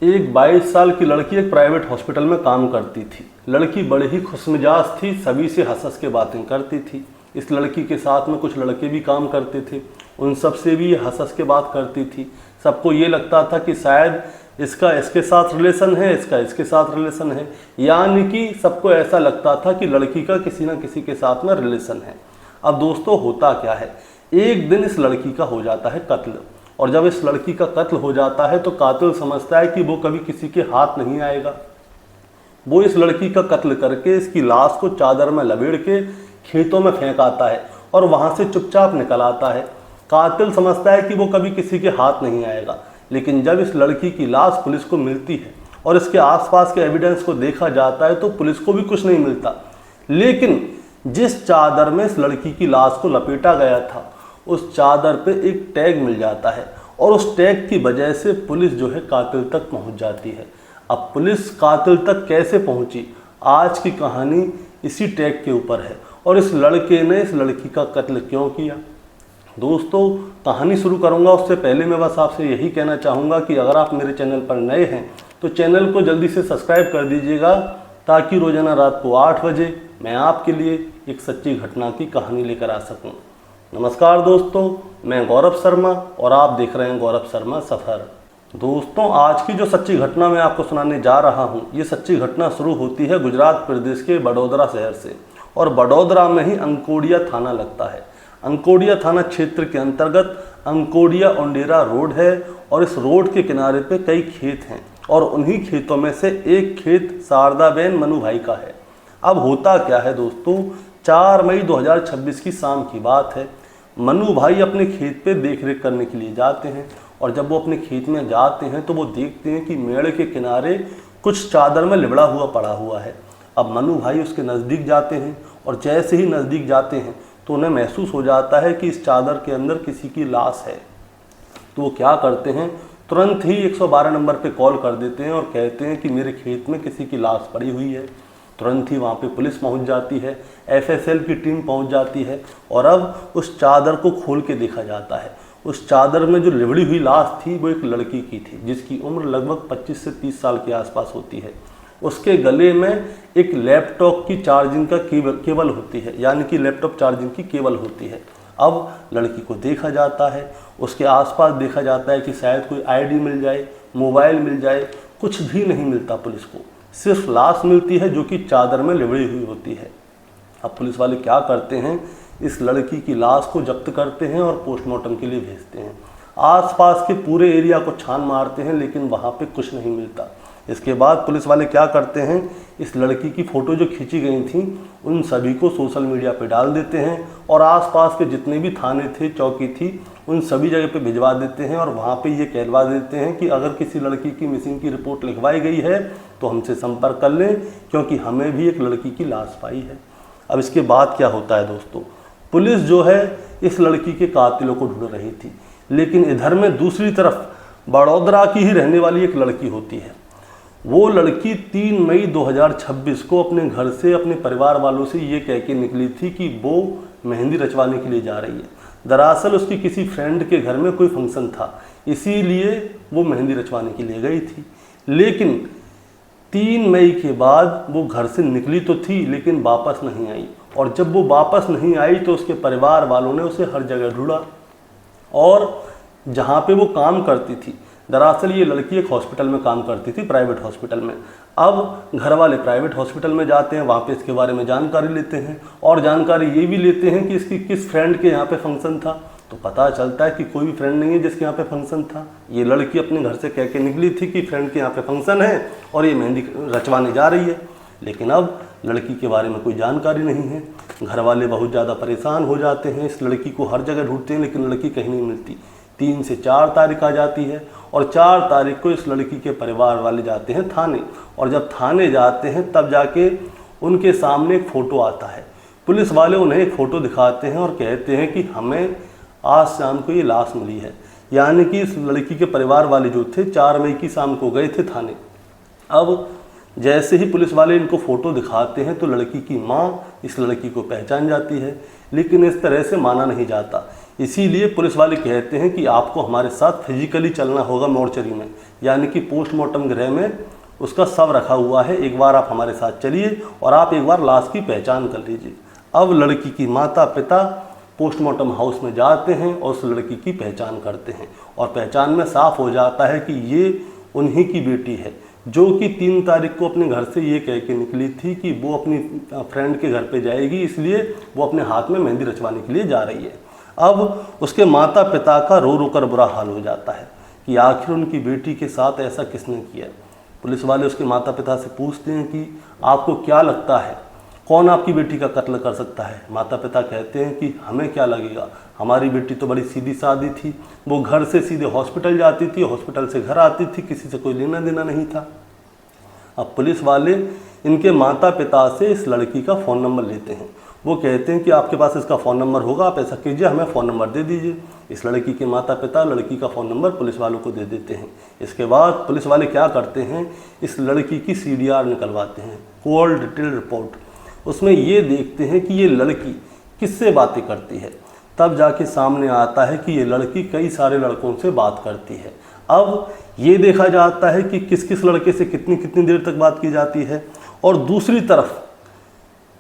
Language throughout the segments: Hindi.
एक 22 साल की लड़की एक प्राइवेट हॉस्पिटल में काम करती थी। लड़की बड़ी ही खुशमिजाज थी, सभी से हंस हंस के बातें करती थी। इस लड़की के साथ में कुछ लड़के भी काम करते थे, उन सब से भी हंस हंस के बात करती थी। सबको ये लगता था कि शायद इसका इसके साथ रिलेशन है, इसका इसके साथ रिलेशन है, यानी कि सबको ऐसा लगता था कि लड़की का किसी न किसी के साथ में रिलेशन है। अब दोस्तों होता क्या है, एक दिन इस लड़की का हो जाता है कत्ल, और जब इस लड़की का कत्ल हो जाता है तो कातिल समझता है कि वो कभी किसी के हाथ नहीं आएगा। वो इस लड़की का कत्ल करके इसकी लाश को चादर में लपेट के खेतों में फेंक आता है और वहां से चुपचाप निकल आता है। कातिल समझता है कि वो कभी किसी के हाथ नहीं आएगा, लेकिन जब इस लड़की की लाश पुलिस को मिलती है और इसके आसपास के एविडेंस को देखा जाता है तो पुलिस को भी कुछ नहीं मिलता। लेकिन जिस चादर में इस लड़की की लाश को लपेटा गया था, उस चादर पे एक टैग मिल जाता है और उस टैग की वजह से पुलिस जो है कातिल तक पहुंच जाती है। अब पुलिस कातिल तक कैसे पहुंची, आज की कहानी इसी टैग के ऊपर है और इस लड़के ने इस लड़की का कत्ल क्यों किया। दोस्तों कहानी शुरू करूंगा उससे पहले मैं बस आपसे यही कहना चाहूँगा कि अगर आप मेरे चैनल पर नए हैं तो चैनल को जल्दी से सब्सक्राइब कर दीजिएगा, ताकि रोजाना रात को 8 बजे मैं आपके लिए एक सच्ची घटना की कहानी लेकर आ सकूं। नमस्कार दोस्तों, मैं गौरव शर्मा और आप देख रहे हैं गौरव शर्मा सफ़र। दोस्तों आज की जो सच्ची घटना मैं आपको सुनाने जा रहा हूं, ये सच्ची घटना शुरू होती है गुजरात प्रदेश के बड़ोदरा शहर से, और बड़ोदरा में ही अंकोडिया थाना लगता है। अंकोडिया थाना क्षेत्र के अंतर्गत अंकोडिया ओंडेरा रोड है और इस रोड के किनारे पे कई खेत हैं और उन्हीं खेतों में से एक खेत शारदाबेन मनु भाई का है। अब होता क्या है दोस्तों, 4 मई 2026 की शाम की बात है। मनु भाई अपने खेत पे देखरेख करने के लिए जाते हैं और जब वो अपने खेत में जाते हैं तो वो देखते हैं कि मेड़ के किनारे कुछ चादर में लिबड़ा हुआ पड़ा हुआ है। अब मनु भाई उसके नज़दीक जाते हैं और जैसे ही नज़दीक जाते हैं तो उन्हें महसूस हो जाता है कि इस चादर के अंदर किसी की लाश है। तो वो क्या करते हैं, तुरंत ही 112 नंबर पे कॉल कर देते हैं और कहते हैं कि मेरे खेत में किसी की लाश पड़ी हुई है। तुरंत ही वहाँ पे पुलिस पहुँच जाती है, FSL की टीम पहुँच जाती है और अब उस चादर को खोल के देखा जाता है। उस चादर में जो लिबड़ी हुई लाश थी वो एक लड़की की थी, जिसकी उम्र लगभग 25 से 30 साल के आसपास होती है। उसके गले में एक लैपटॉप की चार्जिंग का केबल होती है, यानी कि लैपटॉप चार्जिंग की केबल होती है। अब लड़की को देखा जाता है, उसके आसपास देखा जाता है कि शायद कोई ID मिल जाए, मोबाइल मिल जाए, कुछ भी नहीं मिलता पुलिस को, सिर्फ लाश मिलती है जो कि चादर में लिबड़ी हुई होती है। अब पुलिस वाले क्या करते हैं, इस लड़की की लाश को जब्त करते हैं और पोस्टमार्टम के लिए भेजते हैं। आसपास के पूरे एरिया को छान मारते हैं लेकिन वहाँ पे कुछ नहीं मिलता। इसके बाद पुलिस वाले क्या करते हैं, इस लड़की की फ़ोटो जो खींची गई थी उन सभी को सोशल मीडिया पे डाल देते हैं और आसपास के जितने भी थाने थे, चौकी थी, उन सभी जगह पे भिजवा देते हैं और वहाँ पे ये कहलवा देते हैं कि अगर किसी लड़की की मिसिंग की रिपोर्ट लिखवाई गई है तो हमसे संपर्क कर लें, क्योंकि हमें भी एक लड़की की लाश पाई है। अब इसके बाद क्या होता है दोस्तों, पुलिस जो है इस लड़की के कातिलों को ढूंढ रही थी, लेकिन इधर में दूसरी तरफ बड़ोदरा की ही रहने वाली एक लड़की होती है। वो लड़की 3 मई 2026 को अपने घर से अपने परिवार वालों से ये कह के निकली थी कि वो मेहंदी रचवाने के लिए जा रही है। दरअसल उसकी किसी फ्रेंड के घर में कोई फंक्शन था, इसीलिए वो मेहंदी रचवाने के लिए गई थी। लेकिन 3 मई के बाद वो घर से निकली तो थी लेकिन वापस नहीं आई, और जब वो वापस नहीं आई तो उसके परिवार वालों ने उसे हर जगह ढूंढा। और जहाँ पे वो काम करती थी, दरअसल ये लड़की एक हॉस्पिटल में काम करती थी, प्राइवेट हॉस्पिटल में। अब घर वाले प्राइवेट हॉस्पिटल में जाते हैं, वहाँ पे इसके बारे में जानकारी लेते हैं और जानकारी ये भी लेते हैं कि इसकी किस फ्रेंड के यहाँ पे फंक्शन था। तो पता चलता है कि कोई भी फ्रेंड नहीं है जिसके यहाँ पे फंक्शन था। ये लड़की अपने घर से कह के निकली थी कि फ्रेंड के यहाँ पे फंक्शन है और ये मेहंदी रचवाने जा रही है, लेकिन अब लड़की के बारे में कोई जानकारी नहीं है। घर वाले बहुत ज़्यादा परेशान हो जाते हैं, इस लड़की को हर जगह ढूंढते हैं लेकिन लड़की कहीं नहीं मिलती। 3 से 4 तारीख आ जाती है और 4 तारीख को इस लड़की के परिवार वाले जाते हैं थाने, और जब थाने जाते हैं तब जाके उनके सामने एक फ़ोटो आता है। पुलिस वाले उन्हें एक फ़ोटो दिखाते हैं और कहते हैं कि हमें आज शाम को ये लाश मिली है, यानी कि इस लड़की के परिवार वाले जो थे 4 मई की शाम को गए थे थाने। अब जैसे ही पुलिस वाले इनको फ़ोटो दिखाते हैं तो लड़की की माँ इस लड़की को पहचान जाती है, लेकिन इस तरह से माना नहीं जाता। इसीलिए पुलिस वाले कहते हैं कि आपको हमारे साथ फिजिकली चलना होगा मोर्चरी में, यानी कि पोस्टमार्टम गृह में उसका शव रखा हुआ है, एक बार आप हमारे साथ चलिए और आप एक बार लाश की पहचान कर लीजिए। अब लड़की की माता पिता पोस्टमार्टम हाउस में जाते हैं और उस लड़की की पहचान करते हैं और पहचान में साफ हो जाता है कि ये उन्हीं की बेटी है, जो कि 3 तारीख को अपने घर से ये कह के निकली थी कि वो अपनी फ्रेंड के घर पे जाएगी, इसलिए वो अपने हाथ में मेहंदी रचवाने के लिए जा रही है। अब उसके माता पिता का रो रो कर बुरा हाल हो जाता है कि आखिर उनकी बेटी के साथ ऐसा किसने किया। पुलिस वाले उसके माता पिता से पूछते हैं कि आपको क्या लगता है कौन आपकी बेटी का कत्ल कर सकता है। माता पिता कहते हैं कि हमें क्या लगेगा, हमारी बेटी तो बड़ी सीधी सादी थी, वो घर से सीधे हॉस्पिटल जाती थी, हॉस्पिटल से घर आती थी, किसी से कोई लेना देना नहीं था। अब पुलिस वाले इनके माता पिता से इस लड़की का फ़ोन नंबर लेते हैं। वो कहते हैं कि आपके पास इसका फ़ोन नंबर होगा, आप ऐसा कीजिए, हमें फ़ोन नंबर दे दीजिए। इस लड़की के माता पिता लड़की का फ़ोन नंबर पुलिस वालों को दे देते हैं। इसके बाद पुलिस वाले क्या करते हैं, इस लड़की की CDR निकलवाते हैं, कॉल डिटेल रिपोर्ट। उसमें ये देखते हैं कि ये लड़की किससे बातें करती है। तब जाके सामने आता है कि ये लड़की कई सारे लड़कों से बात करती है। अब ये देखा जाता है कि किस किस लड़के से कितनी कितनी देर तक बात की जाती है। और दूसरी तरफ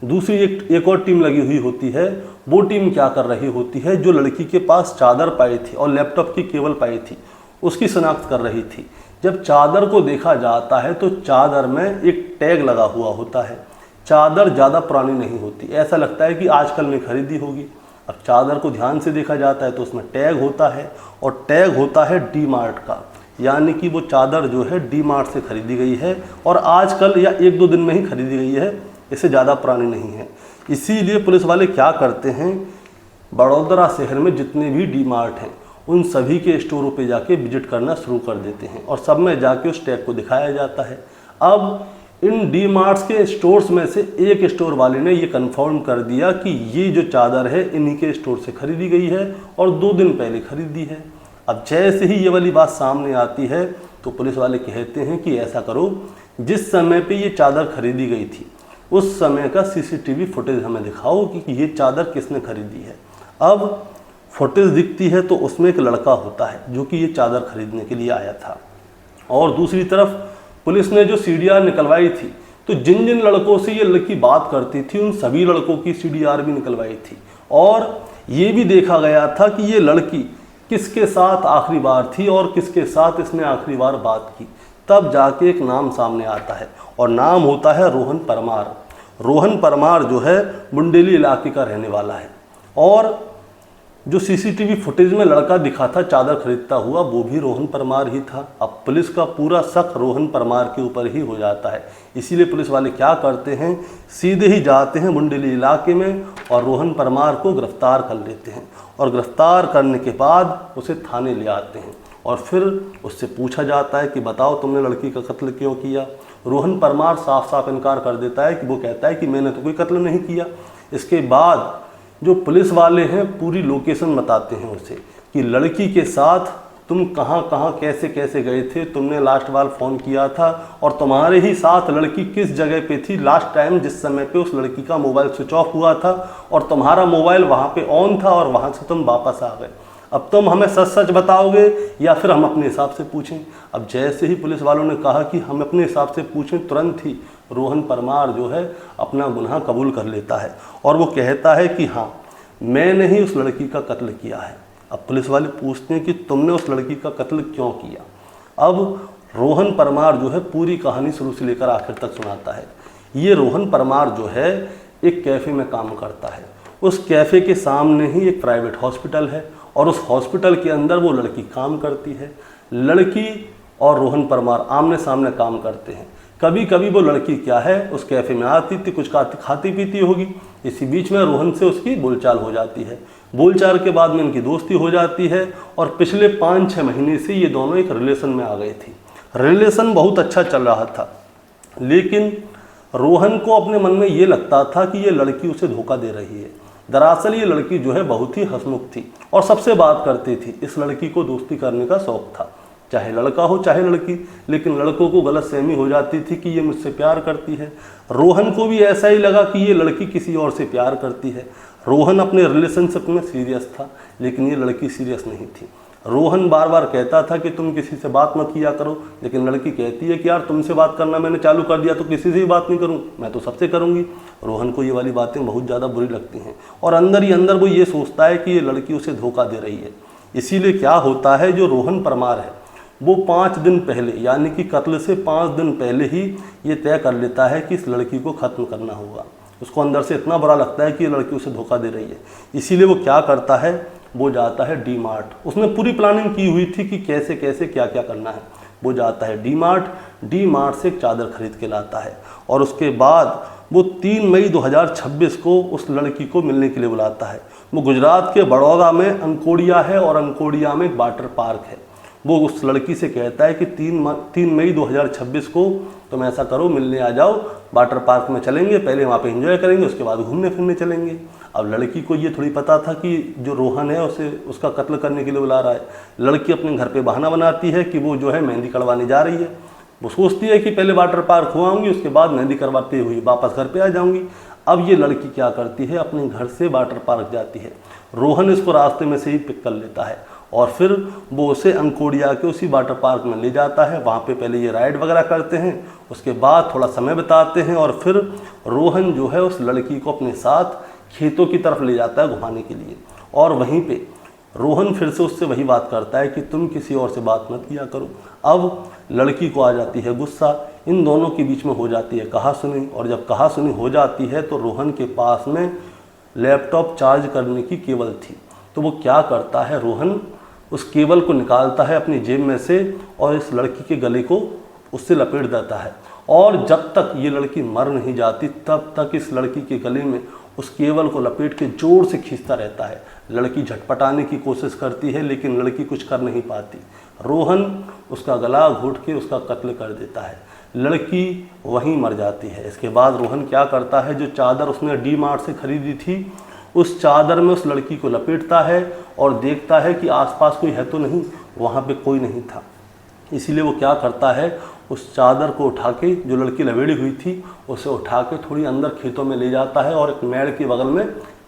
दूसरी एक और टीम लगी हुई होती है। वो टीम क्या कर रही होती है, जो लड़की के पास चादर पाई थी और लैपटॉप की केबल पाई थी उसकी शनाख्त कर रही थी। जब चादर को देखा जाता है तो चादर में एक टैग लगा हुआ होता है। चादर ज़्यादा पुरानी नहीं होती, ऐसा लगता है कि आजकल में खरीदी होगी। अब चादर को ध्यान से देखा जाता है तो उसमें टैग होता है और टैग होता है D-Mart का, यानी कि वो चादर जो है D-Mart से खरीदी गई है और आजकल या 1-2 दिन में ही खरीदी गई है, इससे ज़्यादा पुरानी नहीं है। इसीलिए पुलिस वाले क्या करते हैं, बड़ौदा शहर में जितने भी D-Mart हैं उन सभी के स्टोरों पे जाके विजिट करना शुरू कर देते हैं और सब में जाके उस टैग को दिखाया जाता है। अब इन D-Marts के स्टोर्स में से एक स्टोर वाले ने ये कंफर्म कर दिया कि ये जो चादर है इन्हीं के स्टोर से खरीदी गई है और 2 दिन पहले खरीदी है। अब जैसे ही ये वाली बात सामने आती है तो पुलिस वाले कहते हैं कि ऐसा करो, जिस समय पे ये चादर खरीदी गई थी उस समय का CCTV फुटेज हमें दिखाओ कि ये चादर किसने खरीदी है। अब फुटेज दिखती है तो उसमें एक लड़का होता है जो कि ये चादर खरीदने के लिए आया था। और दूसरी तरफ पुलिस ने जो CDR निकलवाई थी तो जिन जिन लड़कों से ये लड़की बात करती थी उन सभी लड़कों की CDR भी निकलवाई थी और ये भी देखा गया था कि ये लड़की किसके साथ आखिरी बार थी और किसके साथ इसने आखिरी बार बात की। तब जाके एक नाम सामने आता है और नाम होता है रोहन परमार। रोहन परमार जो है बुंडेली इलाके का रहने वाला है और जो CCTV फुटेज में लड़का दिखा था चादर खरीदता हुआ वो भी रोहन परमार ही था। अब पुलिस का पूरा शक रोहन परमार के ऊपर ही हो जाता है। इसीलिए पुलिस वाले क्या करते हैं, सीधे ही जाते हैं बुंडेली इलाके में और रोहन परमार को गिरफ्तार कर लेते हैं और गिरफ्तार करने के बाद उसे थाने ले आते हैं और फिर उससे पूछा जाता है कि बताओ तुमने लड़की का कत्ल क्यों किया। रोहन परमार साफ साफ इनकार कर देता है कि वो कहता है कि मैंने तो कोई कत्ल नहीं किया। इसके बाद जो पुलिस वाले हैं पूरी लोकेशन बताते हैं उसे कि लड़की के साथ तुम कहाँ कहाँ कैसे कैसे गए थे, तुमने लास्ट बार फ़ोन किया था और तुम्हारे ही साथ लड़की किस जगह पे थी लास्ट टाइम जिस समय पे उस लड़की का मोबाइल स्विच ऑफ हुआ था और तुम्हारा मोबाइल वहाँ पे ऑन था और वहाँ से तुम वापस आ गए। अब तुम हमें सच सच बताओगे या फिर हम अपने हिसाब से पूछें। अब जैसे ही पुलिस वालों ने कहा कि हम अपने हिसाब से पूछें, तुरंत ही रोहन परमार जो है अपना गुनाह कबूल कर लेता है और वो कहता है कि हाँ मैंने ही उस लड़की का कत्ल किया है। अब पुलिस वाले पूछते हैं कि तुमने उस लड़की का कत्ल क्यों किया। अब रोहन परमार जो है पूरी कहानी शुरू से लेकर आखिर तक सुनाता है। ये रोहन परमार जो है एक कैफ़े में काम करता है। उस कैफ़े के सामने ही एक प्राइवेट हॉस्पिटल है और उस हॉस्पिटल के अंदर वो लड़की काम करती है। लड़की और रोहन परमार आमने सामने काम करते हैं। कभी कभी वो लड़की क्या है उस कैफ़े में आती थी, कुछ खाती पीती होगी, इसी बीच में रोहन से उसकी बोलचाल हो जाती है। बोलचाल के बाद में इनकी दोस्ती हो जाती है और पिछले 5-6 महीने से ये दोनों एक रिलेशन में आ गए थे। रिलेशन बहुत अच्छा चल रहा था, लेकिन रोहन को अपने मन में ये लगता था कि ये लड़की उसे धोखा दे रही है। दरअसल ये लड़की जो है बहुत ही हंसमुख थी और सबसे बात करती थी। इस लड़की को दोस्ती करने का शौक था, चाहे लड़का हो चाहे लड़की। लेकिन लड़कों को गलतफहमी हो जाती थी कि ये मुझसे प्यार करती है। रोहन को भी ऐसा ही लगा कि ये लड़की किसी और से प्यार करती है। रोहन अपने रिलेशनशिप में सीरियस था, लेकिन ये लड़की सीरियस नहीं थी। रोहन बार बार कहता था कि तुम किसी से बात मत किया करो, लेकिन लड़की कहती है कि यार तुमसे बात करना मैंने चालू कर दिया तो किसी से भी बात नहीं करूं, मैं तो सबसे करूंगी। रोहन को ये वाली बातें बहुत ज़्यादा बुरी लगती हैं और अंदर ही अंदर वो ये सोचता है कि ये लड़की उसे धोखा दे रही है। इसीलिए क्या होता है, जो रोहन परमार है वो 5 दिन पहले, यानी कि कत्ल से 5 दिन पहले ही ये तय कर लेता है कि इस लड़की को ख़त्म करना होगा। उसको अंदर से इतना बुरा लगता है कि ये लड़की उसे धोखा दे रही है। इसीलिए वो क्या करता है, वो जाता है डी मार्ट। उसने पूरी प्लानिंग की हुई थी कि कैसे कैसे क्या क्या करना है। वो जाता है डी मार्ट से एक चादर खरीद के लाता है और उसके बाद वो 3 मई 2026 को उस लड़की को मिलने के लिए बुलाता है। वो गुजरात के बड़ौदा में अंकोडिया है और अंकोडिया में एक वाटर पार्क है। वो उस लड़की से कहता है कि 3 मई 2026 को तुम ऐसा करो, मिलने आ जाओ, वाटर पार्क में चलेंगे, पहले वहाँ पे एंजॉय करेंगे, उसके बाद घूमने फिरने चलेंगे। अब लड़की को ये थोड़ी पता था कि जो रोहन है उसे उसका कत्ल करने के लिए बुला रहा है। लड़की अपने घर पे बहाना बनाती है कि वो जो है मेहंदी करवाने जा रही है। वो सोचती है कि पहले वाटर पार्क हो आऊँगी, उसके बाद मेहंदी करवाते हुए वापस घर पे आ जाऊँगी। अब ये लड़की क्या करती है, अपने घर से वाटर पार्क जाती है। रोहन इसको रास्ते में से ही पिक कर लेता है और फिर वो उसे अंकोडिया के उसी वाटर पार्क में ले जाता है। वहाँ पे पहले ये राइड वगैरह करते हैं, उसके बाद थोड़ा समय बिताते हैं और फिर रोहन जो है उस लड़की को अपने साथ खेतों की तरफ ले जाता है घुमाने के लिए। और वहीं पे रोहन फिर से उससे वही बात करता है कि तुम किसी और से बात मत किया करो। अब लड़की को आ जाती है गुस्सा, इन दोनों के बीच में हो जाती है कहासुनी। और जब कहासुनी हो जाती है तो रोहन के पास में लैपटॉप चार्ज करने की केबल थी। तो वो क्या करता है, रोहन उस केबल को निकालता है अपनी जेब में से और इस लड़की के गले को उससे लपेट देता है। और जब तक ये लड़की मर नहीं जाती तब तक इस लड़की के गले में उस केबल को लपेट के जोर से खींचता रहता है। लड़की झटपटाने की कोशिश करती है लेकिन लड़की कुछ कर नहीं पाती। रोहन उसका गला घोंट के उसका कत्ल कर देता है। लड़की वहीं मर जाती है। इसके बाद रोहन क्या करता है, जो चादर उसने डी मार्ट से खरीदी थी उस चादर में उस लड़की को लपेटता है और देखता है कि आसपास कोई है तो नहीं। वहाँ पे कोई नहीं था। इसीलिए वो क्या करता है, उस चादर को उठा के, जो लड़की लपेटी हुई थी उसे उठा के थोड़ी अंदर खेतों में ले जाता है और एक मेड़ के बगल में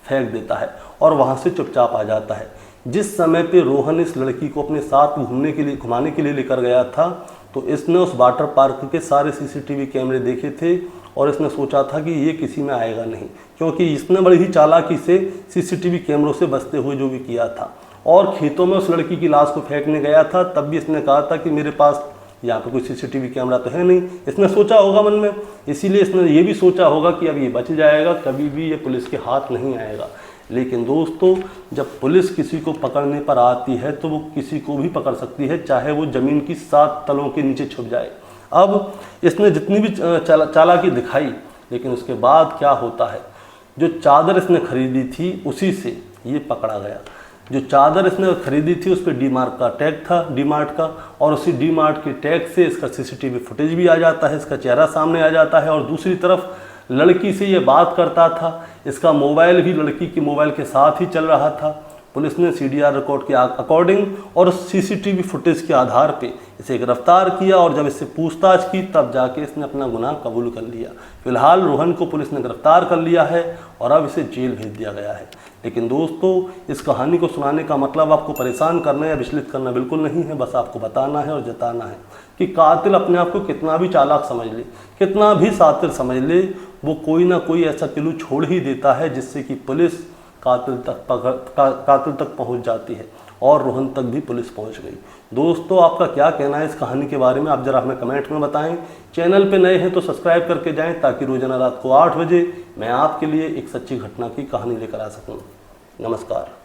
फेंक देता है और वहाँ से चुपचाप आ जाता है। जिस समय पे रोहन इस लड़की को अपने साथ घुमाने के लिए लेकर गया था तो इसने उस वाटर पार्क के सारे सीसीटीवी कैमरे देखे थे और इसने सोचा था कि ये किसी में आएगा नहीं, क्योंकि इसने बड़ी ही चालाकी से सीसीटीवी कैमरों से बचते हुए जो भी किया था। और खेतों में उस लड़की की लाश को फेंकने गया था तब भी इसने कहा था कि मेरे पास यहाँ पे कोई सीसीटीवी कैमरा तो है नहीं। इसने सोचा होगा मन में, इसीलिए इसने ये भी सोचा होगा कि अब ये बच जाएगा, कभी भी ये पुलिस के हाथ नहीं आएगा। लेकिन दोस्तों, जब पुलिस किसी को पकड़ने पर आती है तो वो किसी को भी पकड़ सकती है, चाहे वो ज़मीन की 7 तलों के नीचे छुप जाए। अब इसने जितनी भी चालाकी दिखाई, लेकिन उसके बाद क्या होता है, जो चादर इसने खरीदी थी उसी से ये पकड़ा गया। जो चादर इसने खरीदी थी उस पर डी मार्ट का टैग था, डी मार्ट का, और उसी डी मार्ट के टैग से इसका सीसीटीवी फुटेज भी आ जाता है, इसका चेहरा सामने आ जाता है। और दूसरी तरफ लड़की से ये बात करता था, इसका मोबाइल भी लड़की के मोबाइल के साथ ही चल रहा था। पुलिस ने सीडीआर रिकॉर्ड के अकॉर्डिंग और सीसीटीवी फुटेज के आधार पे इसे गिरफ्तार किया और जब इससे पूछताछ की तब जाके इसने अपना गुनाह कबूल कर लिया। फिलहाल रोहन को पुलिस ने गिरफ्तार कर लिया है और अब इसे जेल भेज दिया गया है। लेकिन दोस्तों, इस कहानी को सुनाने का मतलब आपको परेशान करना या विचलित करना बिल्कुल नहीं है, बस आपको बताना है और जताना है कि कातिल अपने आप को कितना भी चालाक समझ ले, कितना भी सातिर समझ ले, वो कोई ना कोई ऐसा क्लू छोड़ ही देता है जिससे कि पुलिस कातिल तक पहुंच जाती है। और रोहन तक भी पुलिस पहुंच गई। दोस्तों, आपका क्या कहना है इस कहानी के बारे में, आप जरा हमें कमेंट में बताएं। चैनल पे नए हैं तो सब्सक्राइब करके जाएं ताकि रोजाना रात को 8 बजे मैं आपके लिए एक सच्ची घटना की कहानी लेकर आ सकूं। नमस्कार।